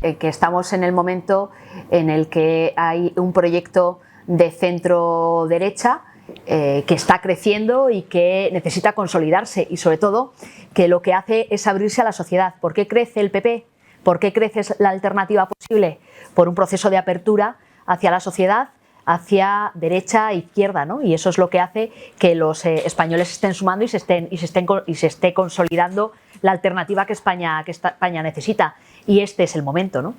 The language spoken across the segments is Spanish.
Que estamos en el momento en el que hay un proyecto de centro derecha que está creciendo y que necesita consolidarse, y sobre todo que lo que hace es abrirse a la sociedad. ¿Por qué crece el PP? ¿Por qué crece la alternativa posible? Por un proceso de apertura hacia la sociedad, hacia derecha e izquierda, ¿no? Y eso es lo que hace que los españoles estén sumando y se esté consolidando la alternativa que España necesita. Y este es el momento, ¿no?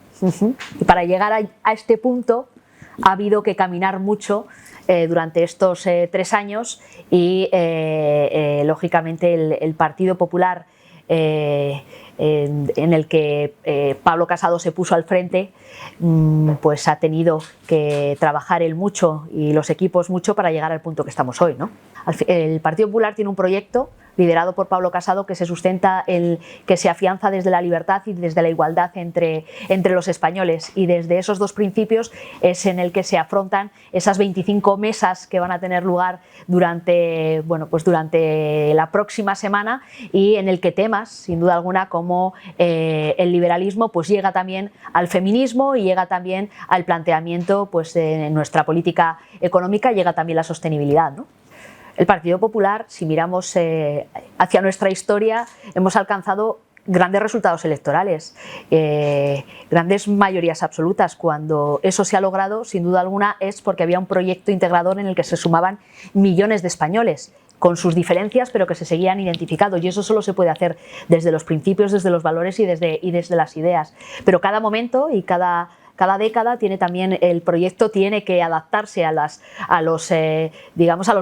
Y para llegar a este punto ha habido que caminar mucho durante estos 3 años y lógicamente el Partido Popular en el que Pablo Casado se puso al frente, pues ha tenido que trabajar él mucho y los equipos mucho para llegar al punto que estamos hoy, ¿no? El Partido Popular tiene un proyecto liderado por Pablo Casado que se sustenta, que se afianza desde la libertad y desde la igualdad entre los españoles, y desde esos dos principios es en el que se afrontan esas 25 mesas que van a tener lugar durante la próxima semana, y en el que temas, sin duda alguna, como el liberalismo, pues llega también al feminismo y llega también al planteamiento, pues en nuestra política económica llega también la sostenibilidad, ¿no? El Partido Popular, si miramos hacia nuestra historia, hemos alcanzado grandes resultados electorales, grandes mayorías absolutas. Cuando eso se ha logrado, sin duda alguna, es porque había un proyecto integrador en el que se sumaban millones de españoles, con sus diferencias, pero que se seguían identificando, y eso solo se puede hacer desde los principios, desde los valores y desde las ideas. Pero cada momento y cada década tiene también, el proyecto tiene que adaptarse a los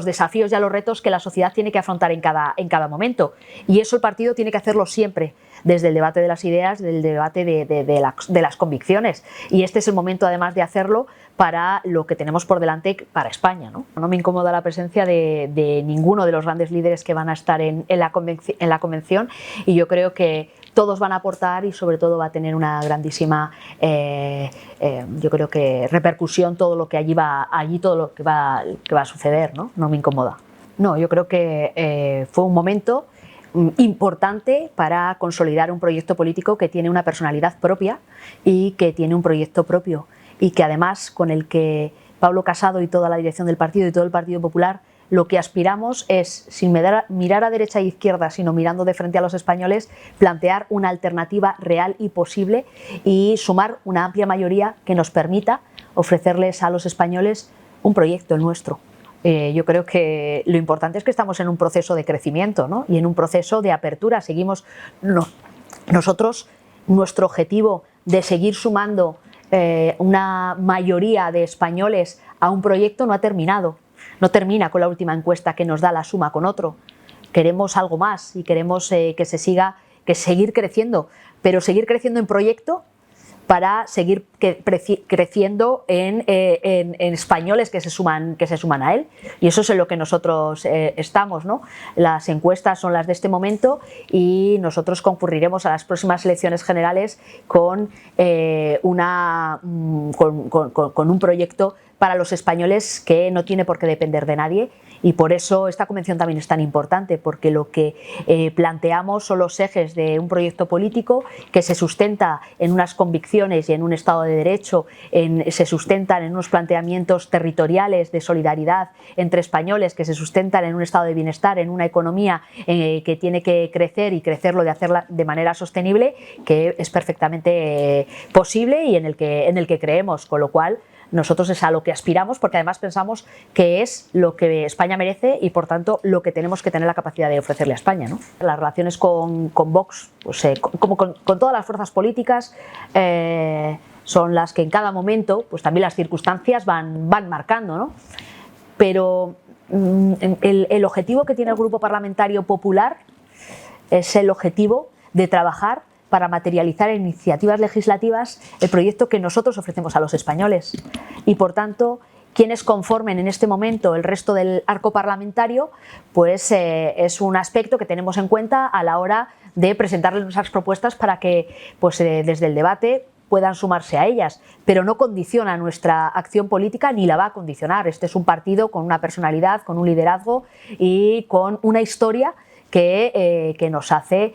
desafíos y a los retos que la sociedad tiene que afrontar en cada momento, y eso el partido tiene que hacerlo siempre, desde el debate de las ideas, del debate de las convicciones, y este es el momento además de hacerlo para lo que tenemos por delante para España, ¿no? No me incomoda la presencia de ninguno de los grandes líderes que van a estar en la convención, y yo creo que todos van a aportar y sobre todo va a tener una grandísima yo creo que repercusión todo lo que todo lo que va a suceder, ¿no? No me incomoda. No, yo creo que fue un momento importante para consolidar un proyecto político que tiene una personalidad propia y que tiene un proyecto propio, y que además con el que Pablo Casado y toda la dirección del partido y todo el Partido Popular lo que aspiramos es, sin mirar a derecha e izquierda, sino mirando de frente a los españoles, plantear una alternativa real y posible y sumar una amplia mayoría que nos permita ofrecerles a los españoles un proyecto, el nuestro. Yo creo que lo importante es que estamos en un proceso de crecimiento, ¿no? Y en un proceso de apertura. Nosotros, nuestro objetivo de seguir sumando una mayoría de españoles a un proyecto no ha terminado. No termina con la última encuesta que nos da la suma con otro. Queremos algo más y queremos seguir creciendo, pero seguir creciendo en proyecto para seguir creciendo en españoles que se suman a él, y eso es en lo que nosotros estamos, ¿no? Las encuestas son las de este momento y nosotros concurriremos a las próximas elecciones generales con un proyecto para los españoles que no tiene por qué depender de nadie, y por eso esta convención también es tan importante, porque lo que planteamos son los ejes de un proyecto político que se sustenta en unas convicciones y en un Estado de Derecho, se sustentan en unos planteamientos territoriales de solidaridad entre españoles, que se sustentan en un estado de bienestar, en una economía que tiene que crecer y crecerlo de hacerla de manera sostenible, que es perfectamente posible y en el que creemos, con lo cual nosotros es a lo que aspiramos, porque además pensamos que es lo que España merece y por tanto lo que tenemos que tener la capacidad de ofrecerle a España, ¿no? Las relaciones con Vox, pues, como con todas las fuerzas políticas, son las que en cada momento, pues también las circunstancias van marcando, ¿no? Pero el objetivo que tiene el Grupo Parlamentario Popular es el objetivo de trabajar para materializar en iniciativas legislativas el proyecto que nosotros ofrecemos a los españoles, y por tanto quienes conformen en este momento el resto del arco parlamentario, pues es un aspecto que tenemos en cuenta a la hora de presentarles nuestras propuestas para que, pues, desde el debate puedan sumarse a ellas, pero no condiciona nuestra acción política ni la va a condicionar. Este es un partido con una personalidad, con un liderazgo y con una historia que nos hace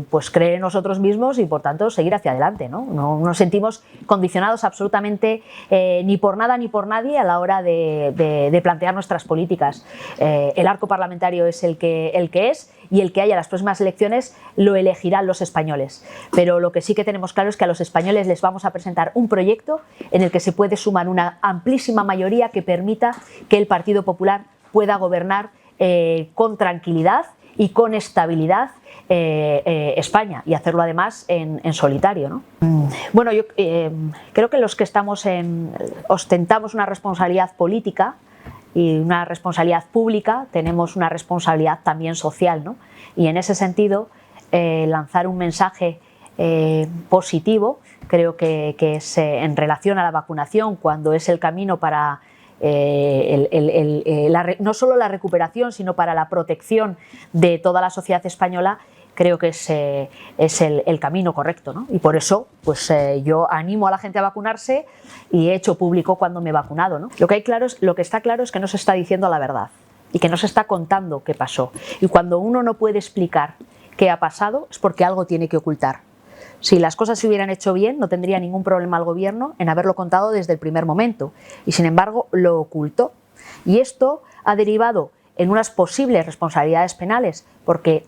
pues creer en nosotros mismos y por tanto seguir hacia adelante, ¿no? No nos sentimos condicionados absolutamente ni por nada ni por nadie a la hora de plantear nuestras políticas. El arco parlamentario es el que es, y el que haya las próximas elecciones lo elegirán los españoles. Pero lo que sí que tenemos claro es que a los españoles les vamos a presentar un proyecto en el que se puede sumar una amplísima mayoría que permita que el Partido Popular pueda gobernar con tranquilidad y con estabilidad España, y hacerlo además en solitario, ¿no? Bueno, yo creo que los que ostentamos una responsabilidad política y una responsabilidad pública, tenemos una responsabilidad también social, ¿no? Y en ese sentido, lanzar un mensaje positivo, creo que es en relación a la vacunación, cuando es el camino para no solo la recuperación, sino para la protección de toda la sociedad española, creo que es el camino correcto, ¿no? Y por eso pues, yo animo a la gente a vacunarse y he hecho público cuando me he vacunado, ¿no? Lo que está claro es que no se está diciendo la verdad y que no se está contando qué pasó. Y cuando uno no puede explicar qué ha pasado es porque algo tiene que ocultar. Si las cosas se hubieran hecho bien, no tendría ningún problema el gobierno en haberlo contado desde el primer momento, y sin embargo lo ocultó. Y esto ha derivado en unas posibles responsabilidades penales, porque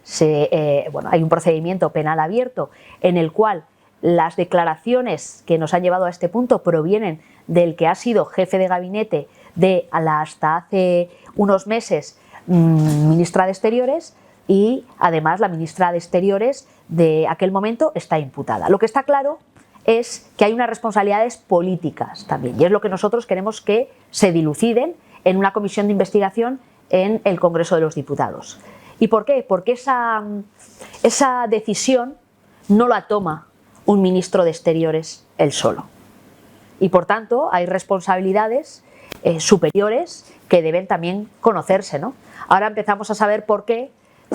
hay un procedimiento penal abierto en el cual las declaraciones que nos han llevado a este punto provienen del que ha sido jefe de gabinete de hasta hace unos meses ministra de Exteriores, y además la ministra de Exteriores de aquel momento está imputada. Lo que está claro es que hay unas responsabilidades políticas también, y es lo que nosotros queremos que se diluciden en una comisión de investigación en el Congreso de los Diputados. ¿Y por qué? Porque esa decisión no la toma un ministro de Exteriores él solo. Y por tanto hay responsabilidades superiores que deben también conocerse, ¿no? Ahora empezamos a saber por qué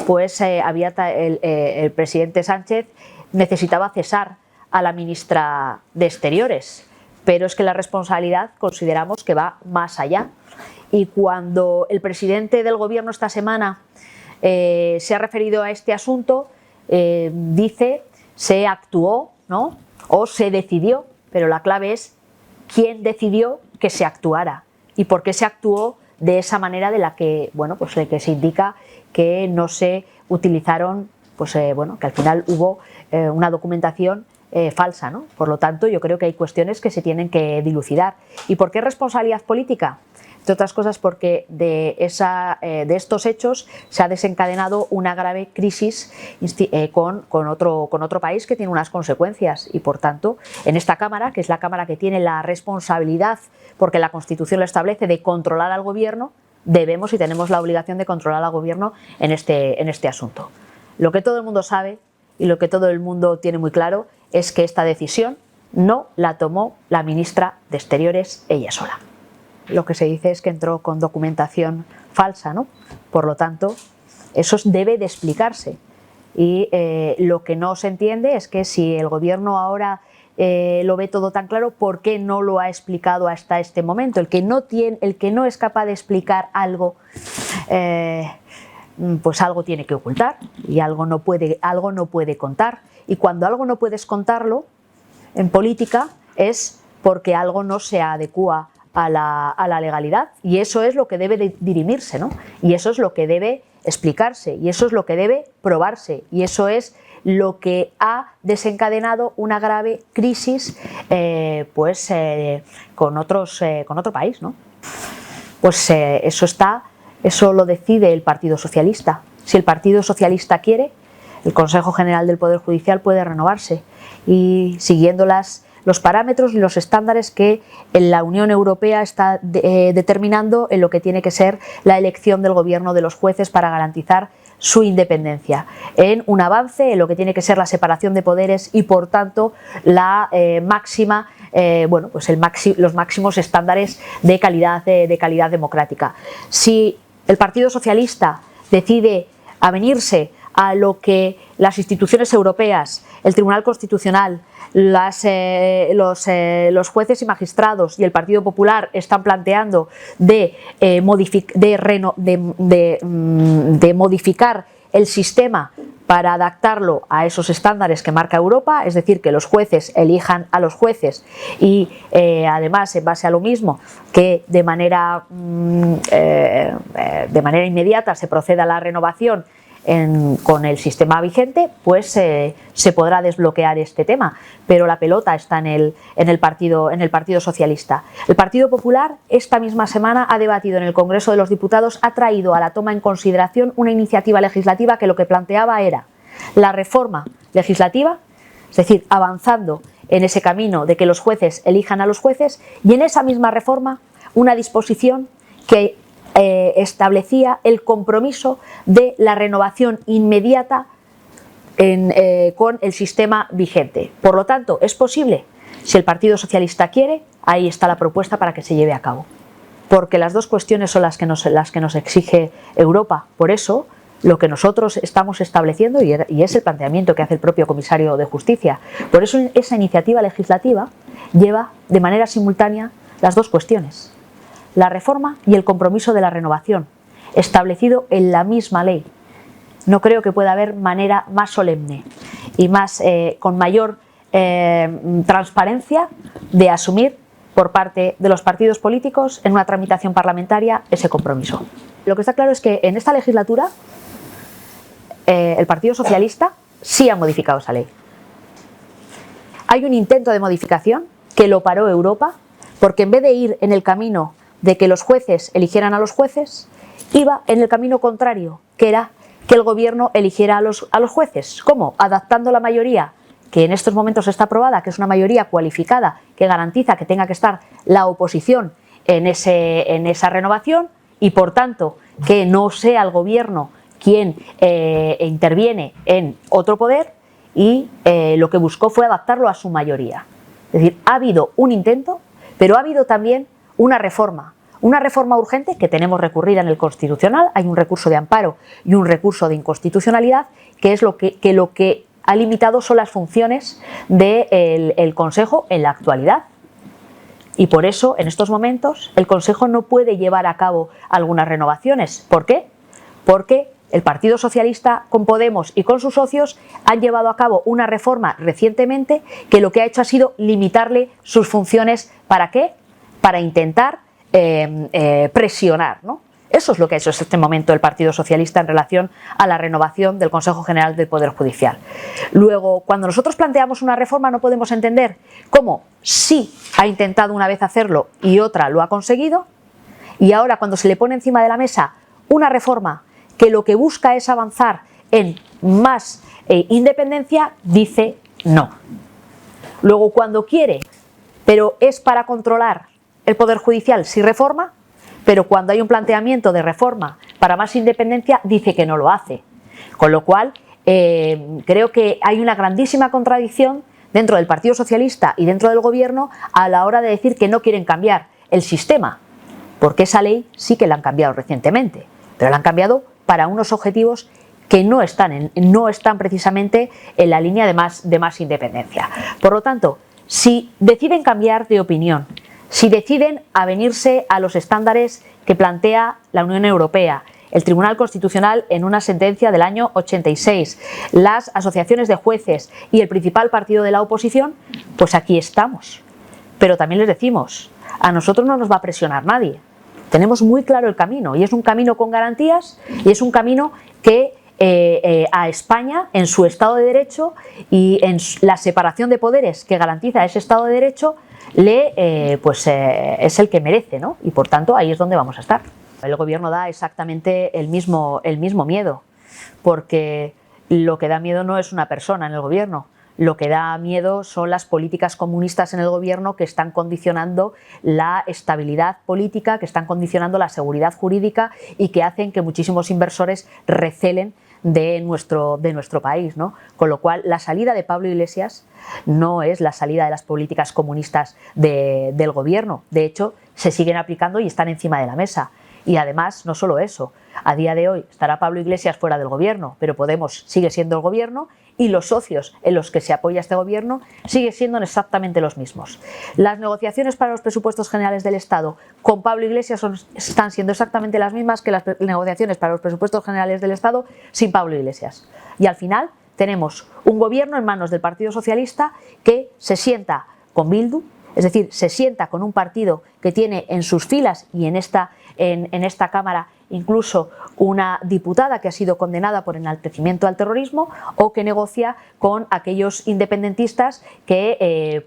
pues el presidente Sánchez necesitaba cesar a la ministra de Exteriores, pero es que la responsabilidad consideramos que va más allá. Y cuando el presidente del gobierno esta semana se ha referido a este asunto, dice se actuó, ¿no? O se decidió, pero la clave es quién decidió que se actuara y por qué se actuó de esa manera de la que, bueno, pues que se indica que no se utilizaron, pues que al final hubo una documentación falsa, ¿no? Por lo tanto, yo creo que hay cuestiones que se tienen que dilucidar. ¿Y por qué responsabilidad política? Entre otras cosas porque de estos hechos se ha desencadenado una grave crisis con otro país que tiene unas consecuencias, y por tanto en esta Cámara, que es la Cámara que tiene la responsabilidad, porque la Constitución lo establece, de controlar al gobierno, debemos y tenemos la obligación de controlar al gobierno en este asunto. Lo que todo el mundo sabe y lo que todo el mundo tiene muy claro es que esta decisión no la tomó la ministra de Exteriores ella sola. Lo que se dice es que entró con documentación falsa, ¿no? Por lo tanto, eso debe de explicarse. Y lo que no se entiende es que si el gobierno ahora lo ve todo tan claro, ¿por qué no lo ha explicado hasta este momento? El que no es capaz de explicar algo, pues algo tiene que ocultar, y algo no puede contar. Y cuando algo no puedes contarlo en política es porque algo no se adecúa a la legalidad, y eso es lo que debe de dirimirse, ¿no? Y eso es lo que debe explicarse, y eso es lo que debe probarse, y eso es lo que ha desencadenado una grave crisis con otro país, ¿no? Pues eso lo decide el Partido Socialista. Si el Partido Socialista quiere, el Consejo General del Poder Judicial puede renovarse, y siguiendo los parámetros y los estándares que la Unión Europea está determinando en lo que tiene que ser la elección del gobierno de los jueces para garantizar su independencia, en un avance en lo que tiene que ser la separación de poderes y por tanto la los máximos estándares de calidad democrática. Si el Partido Socialista decide avenirse a lo que las instituciones europeas, el Tribunal Constitucional, los jueces y magistrados y el Partido Popular están planteando de modificar el sistema para adaptarlo a esos estándares que marca Europa, es decir, que los jueces elijan a los jueces y además en base a lo mismo que de manera inmediata se proceda a la renovación con el sistema vigente, pues se podrá desbloquear este tema, pero la pelota está en el Partido Socialista. El Partido Popular esta misma semana ha debatido en el Congreso de los Diputados, ha traído a la toma en consideración una iniciativa legislativa que lo que planteaba era la reforma legislativa, es decir, avanzando en ese camino de que los jueces elijan a los jueces, y en esa misma reforma una disposición que establecía el compromiso de la renovación inmediata con el sistema vigente. Por lo tanto, es posible, si el Partido Socialista quiere, ahí está la propuesta para que se lleve a cabo. Porque las dos cuestiones son las que nos exige Europa. Por eso, lo que nosotros estamos estableciendo, y es el planteamiento que hace el propio comisario de Justicia, por eso esa iniciativa legislativa lleva de manera simultánea las dos cuestiones: la reforma y el compromiso de la renovación, establecido en la misma ley. No creo que pueda haber manera más solemne y con mayor transparencia de asumir por parte de los partidos políticos en una tramitación parlamentaria ese compromiso. Lo que está claro es que en esta legislatura el Partido Socialista sí ha modificado esa ley. Hay un intento de modificación que lo paró Europa, porque en vez de ir en el camino de que los jueces eligieran a los jueces, iba en el camino contrario, que era que el gobierno eligiera a los jueces. ¿Cómo? Adaptando la mayoría, que en estos momentos está aprobada, que es una mayoría cualificada, que garantiza que tenga que estar la oposición en esa renovación, y por tanto que no sea el gobierno quien interviene en otro poder, y lo que buscó fue adaptarlo a su mayoría. Es decir, ha habido un intento, pero ha habido también una reforma urgente que tenemos recurrida en el Constitucional. Hay un recurso de amparo y un recurso de inconstitucionalidad, que es lo que ha limitado son las funciones del Consejo en la actualidad. Y por eso, en estos momentos, el Consejo no puede llevar a cabo algunas renovaciones. ¿Por qué? Porque el Partido Socialista, con Podemos y con sus socios, han llevado a cabo una reforma recientemente que lo que ha hecho ha sido limitarle sus funciones. ¿Para qué? Para intentar presionar, ¿no? Eso es lo que ha hecho en este momento el Partido Socialista en relación a la renovación del Consejo General del Poder Judicial. Luego, cuando nosotros planteamos una reforma, no podemos entender cómo sí ha intentado una vez hacerlo y otra lo ha conseguido, y ahora cuando se le pone encima de la mesa una reforma que lo que busca es avanzar en más independencia, dice no. Luego, cuando quiere, pero es para controlar el Poder Judicial, sí reforma, pero cuando hay un planteamiento de reforma para más independencia, dice que no lo hace. Con lo cual, creo que hay una grandísima contradicción dentro del Partido Socialista y dentro del Gobierno a la hora de decir que no quieren cambiar el sistema, porque esa ley sí que la han cambiado recientemente, pero la han cambiado para unos objetivos que no están precisamente en la línea de más independencia. Por lo tanto, si deciden cambiar de opinión, si deciden avenirse a los estándares que plantea la Unión Europea, el Tribunal Constitucional en una sentencia del año 86, las asociaciones de jueces y el principal partido de la oposición, pues aquí estamos. Pero también les decimos, a nosotros no nos va a presionar nadie. Tenemos muy claro el camino, y es un camino con garantías, y es un camino que a España, en su Estado de Derecho y en la separación de poderes que garantiza ese Estado de Derecho, es el que merece, ¿no? Y por tanto ahí es donde vamos a estar. El Gobierno da exactamente el mismo miedo, porque lo que da miedo no es una persona en el Gobierno, lo que da miedo son las políticas comunistas en el Gobierno que están condicionando la estabilidad política, que están condicionando la seguridad jurídica y que hacen que muchísimos inversores recelen de nuestro país, ¿no? Con lo cual, la salida de Pablo Iglesias no es la salida de las políticas comunistas del Gobierno. De hecho, se siguen aplicando y están encima de la mesa. Y además, no solo eso, a día de hoy estará Pablo Iglesias fuera del Gobierno, pero Podemos sigue siendo el Gobierno y los socios en los que se apoya este gobierno siguen siendo exactamente los mismos. Las negociaciones para los presupuestos generales del Estado con Pablo Iglesias están siendo exactamente las mismas que las negociaciones para los presupuestos generales del Estado sin Pablo Iglesias. Y al final tenemos un gobierno en manos del Partido Socialista que se sienta con Bildu, es decir, se sienta con un partido que tiene en sus filas y en esta Cámara incluso una diputada que ha sido condenada por enaltecimiento al terrorismo, o que negocia con aquellos independentistas que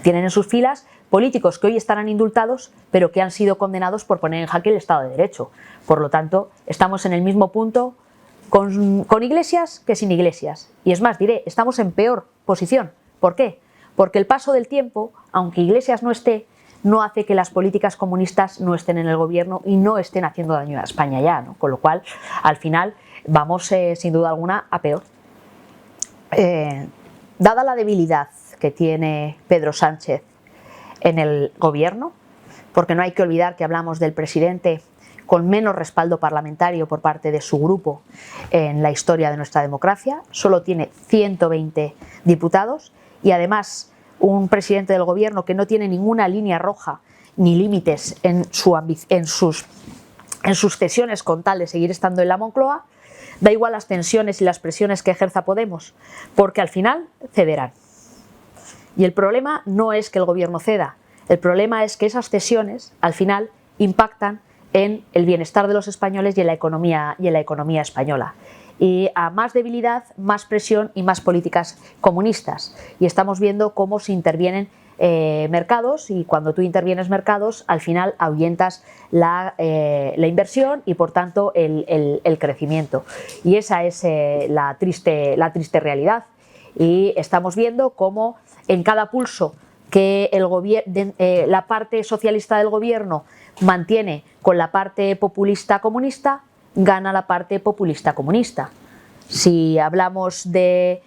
tienen en sus filas políticos que hoy estarán indultados pero que han sido condenados por poner en jaque el Estado de Derecho. Por lo tanto, estamos en el mismo punto con Iglesias que sin Iglesias. Y es más, diré, estamos en peor posición. ¿Por qué? Porque el paso del tiempo, aunque Iglesias no esté, no hace que las políticas comunistas no estén en el gobierno y no estén haciendo daño a España ya, ¿no? Con lo cual, al final, vamos sin duda alguna a peor. Dada la debilidad que tiene Pedro Sánchez en el gobierno, porque no hay que olvidar que hablamos del presidente con menos respaldo parlamentario por parte de su grupo en la historia de nuestra democracia, solo tiene 120 diputados y además un presidente del gobierno que no tiene ninguna línea roja ni límites en sus cesiones con tal de seguir estando en la Moncloa. Da igual las tensiones y las presiones que ejerza Podemos, porque al final cederán. Y el problema no es que el gobierno ceda, el problema es que esas cesiones al final impactan en el bienestar de los españoles y en la economía española. Y a más debilidad, más presión y más políticas comunistas. Y estamos viendo cómo se intervienen mercados, y cuando tú intervienes mercados, al final ahuyentas la inversión y por tanto el crecimiento. Y esa es la triste realidad. Y estamos viendo cómo en cada pulso que la parte socialista del gobierno mantiene con la parte populista comunista, gana la parte populista comunista. Si hablamos de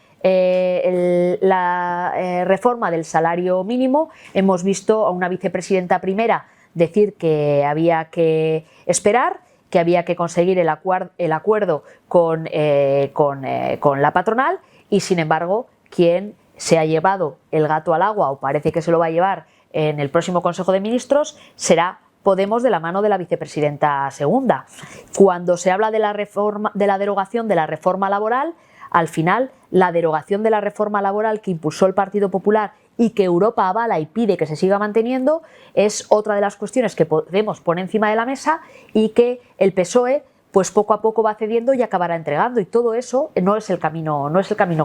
la reforma del salario mínimo, hemos visto a una vicepresidenta primera decir que había que esperar, que había que conseguir el acuerdo con la patronal, y sin embargo quien se ha llevado el gato al agua, o parece que se lo va a llevar en el próximo Consejo de Ministros, será Podemos de la mano de la vicepresidenta segunda. Cuando se habla de la derogación de la reforma laboral, al final la derogación de la reforma laboral que impulsó el Partido Popular y que Europa avala y pide que se siga manteniendo es otra de las cuestiones que Podemos pone encima de la mesa y que el PSOE pues poco a poco va cediendo y acabará entregando, y todo eso no es el camino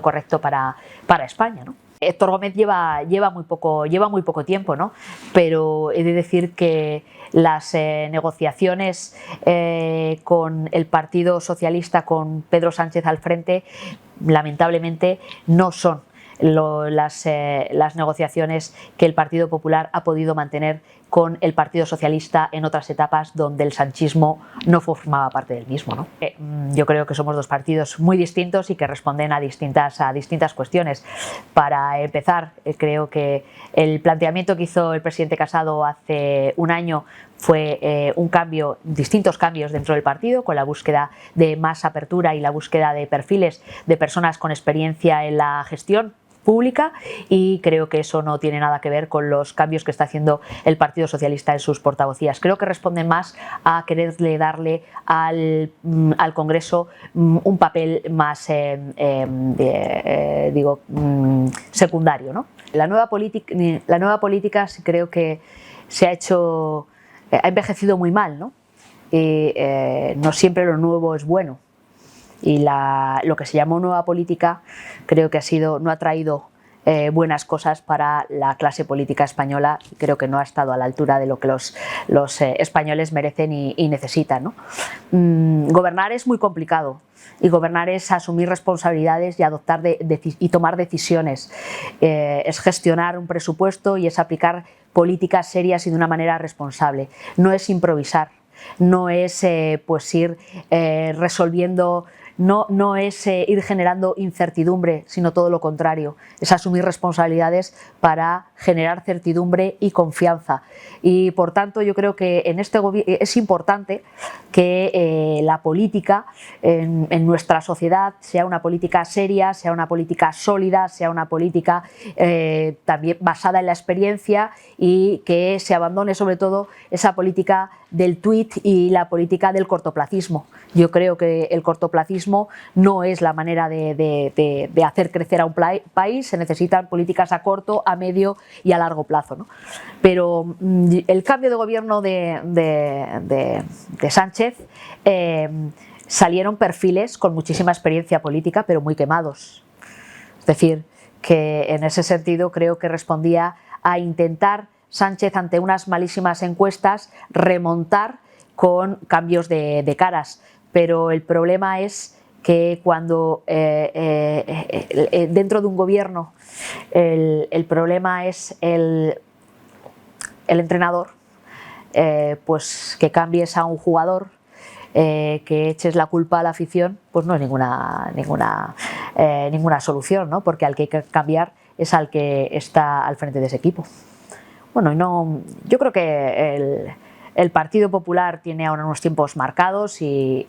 correcto para España, ¿no? Héctor Gómez lleva muy poco tiempo, ¿no? Pero he de decir que las negociaciones con el Partido Socialista, con Pedro Sánchez al frente, lamentablemente no son las negociaciones que el Partido Popular ha podido mantener con el Partido Socialista en otras etapas donde el sanchismo no formaba parte del mismo, ¿no? Yo creo que somos dos partidos muy distintos y que responden a distintas cuestiones. Para empezar, creo que el planteamiento que hizo el presidente Casado hace un año fue distintos cambios dentro del partido, con la búsqueda de más apertura y la búsqueda de perfiles de personas con experiencia en la gestión pública, y creo que eso no tiene nada que ver con los cambios que está haciendo el Partido Socialista en sus portavocías. Creo que responden más a quererle darle al Congreso un papel más secundario, ¿no? La nueva política creo que ha envejecido muy mal, ¿no? Y no siempre lo nuevo es bueno. Y lo que se llamó nueva política creo que no ha traído buenas cosas para la clase política española, y creo que no ha estado a la altura de lo que los españoles merecen y necesitan, ¿no? Gobernar es muy complicado, y gobernar es asumir responsabilidades y adoptar y tomar decisiones, es gestionar un presupuesto y es aplicar políticas serias y de una manera responsable, no es improvisar. No es pues ir resolviendo no es ir generando incertidumbre, sino todo lo contrario, es asumir responsabilidades para generar certidumbre y confianza. Y por tanto yo creo que en este gobierno es importante que la política en nuestra sociedad sea una política seria, sea una política sólida, sea una política también basada en la experiencia, y que se abandone sobre todo esa política del tuit y la política del cortoplacismo. Yo creo que el cortoplacismo no es la manera de hacer crecer a un país. Se necesitan políticas a corto, a medio y a largo plazo, ¿no? Pero el cambio de gobierno de Sánchez, salieron perfiles con muchísima experiencia política, pero muy quemados. Es decir, que en ese sentido creo que respondía a intentar Sánchez, ante unas malísimas encuestas, remontar con cambios de caras. Pero el problema es que cuando dentro de un gobierno el problema es el entrenador, pues que cambies a un jugador, que eches la culpa a la afición, pues no es ninguna solución, ¿no? Porque al que hay que cambiar es al que está al frente de ese equipo. Bueno, yo creo que el Partido Popular tiene ahora unos tiempos marcados, y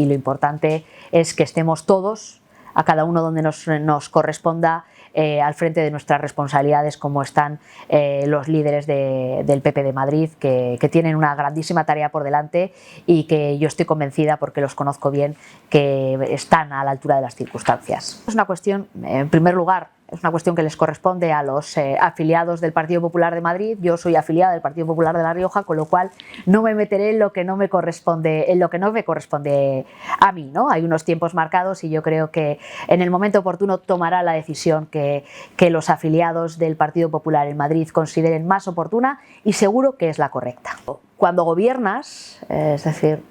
lo importante es que estemos todos, a cada uno donde nos corresponda, al frente de nuestras responsabilidades, como están los líderes del PP de Madrid, que tienen una grandísima tarea por delante, y que yo estoy convencida, porque los conozco bien, que están a la altura de las circunstancias. Es una cuestión, en primer lugar, es una cuestión que les corresponde a los afiliados del Partido Popular de Madrid. Yo soy afiliada del Partido Popular de La Rioja, con lo cual no me meteré en lo que no me corresponde, a mí, ¿no? Hay unos tiempos marcados, y yo creo que en el momento oportuno tomará la decisión que los afiliados del Partido Popular en Madrid consideren más oportuna, y seguro que es la correcta. Cuando gobiernas, es decir,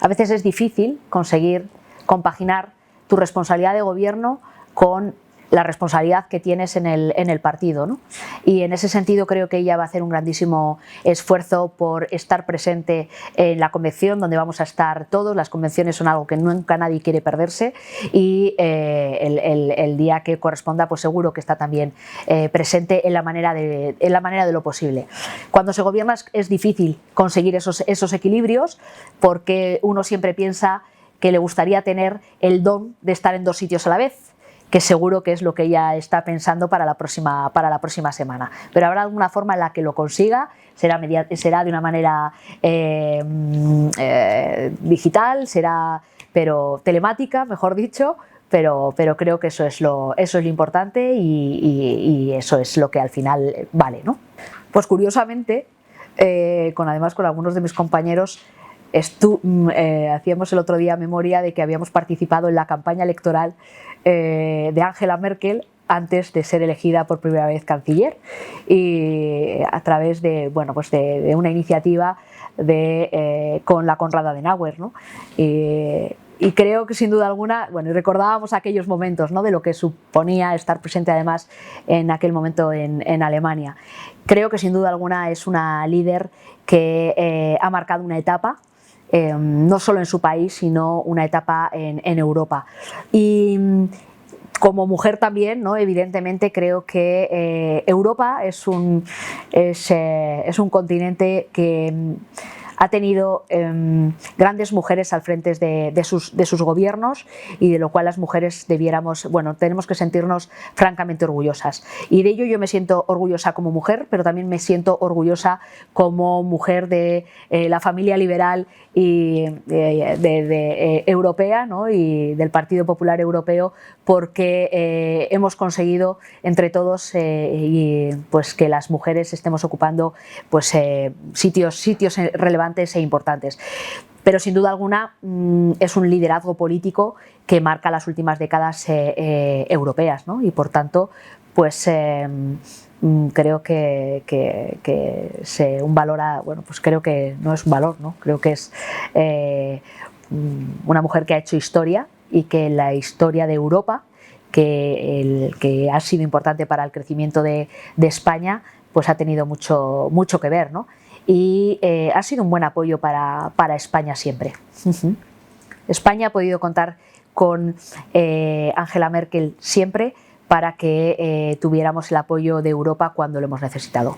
a veces es difícil conseguir compaginar tu responsabilidad de gobierno con la responsabilidad que tienes en el partido, ¿no? Y en ese sentido creo que ella va a hacer un grandísimo esfuerzo por estar presente en la convención, donde vamos a estar todos. Las convenciones son algo que nunca nadie quiere perderse, y el día que corresponda, pues seguro que está también presente en la manera de lo posible. Cuando se gobierna es difícil conseguir esos equilibrios, porque uno siempre piensa que le gustaría tener el don de estar en dos sitios a la vez, que seguro que es lo que ella está pensando para la próxima semana. Pero habrá alguna forma en la que lo consiga, será de una manera digital, pero telemática, mejor dicho, pero creo que eso es lo importante, y eso es lo que al final vale, ¿no? Pues curiosamente, además con algunos de mis compañeros, hacíamos el otro día memoria de que habíamos participado en la campaña electoral de Angela Merkel antes de ser elegida por primera vez canciller, y a través de una iniciativa con la Konrad Adenauer, ¿no? Y creo que sin duda alguna, y recordábamos aquellos momentos, ¿no?, de lo que suponía estar presente además en aquel momento en Alemania. Creo que sin duda alguna es una líder que ha marcado una etapa, no solo en su país, sino una etapa en Europa. Y como mujer también, ¿no?, evidentemente creo que Europa es un continente que ha tenido grandes mujeres al frente de sus gobiernos, y de lo cual las mujeres tenemos que sentirnos francamente orgullosas. Y de ello yo me siento orgullosa como mujer, pero también me siento orgullosa como mujer de la familia liberal y europea, ¿no?, y del Partido Popular Europeo, porque hemos conseguido entre todos pues que las mujeres estemos ocupando sitios relevantes e importantes. Pero sin duda alguna es un liderazgo político que marca las últimas décadas europeas, ¿no? Y por tanto, pues creo que un valor creo que no es un valor, ¿no? Creo que es una mujer que ha hecho historia, y que la historia de Europa, que ha sido importante para el crecimiento de España, pues ha tenido mucho que ver, ¿no? Y ha sido un buen apoyo para España siempre. España ha podido contar con Angela Merkel siempre para que tuviéramos el apoyo de Europa cuando lo hemos necesitado.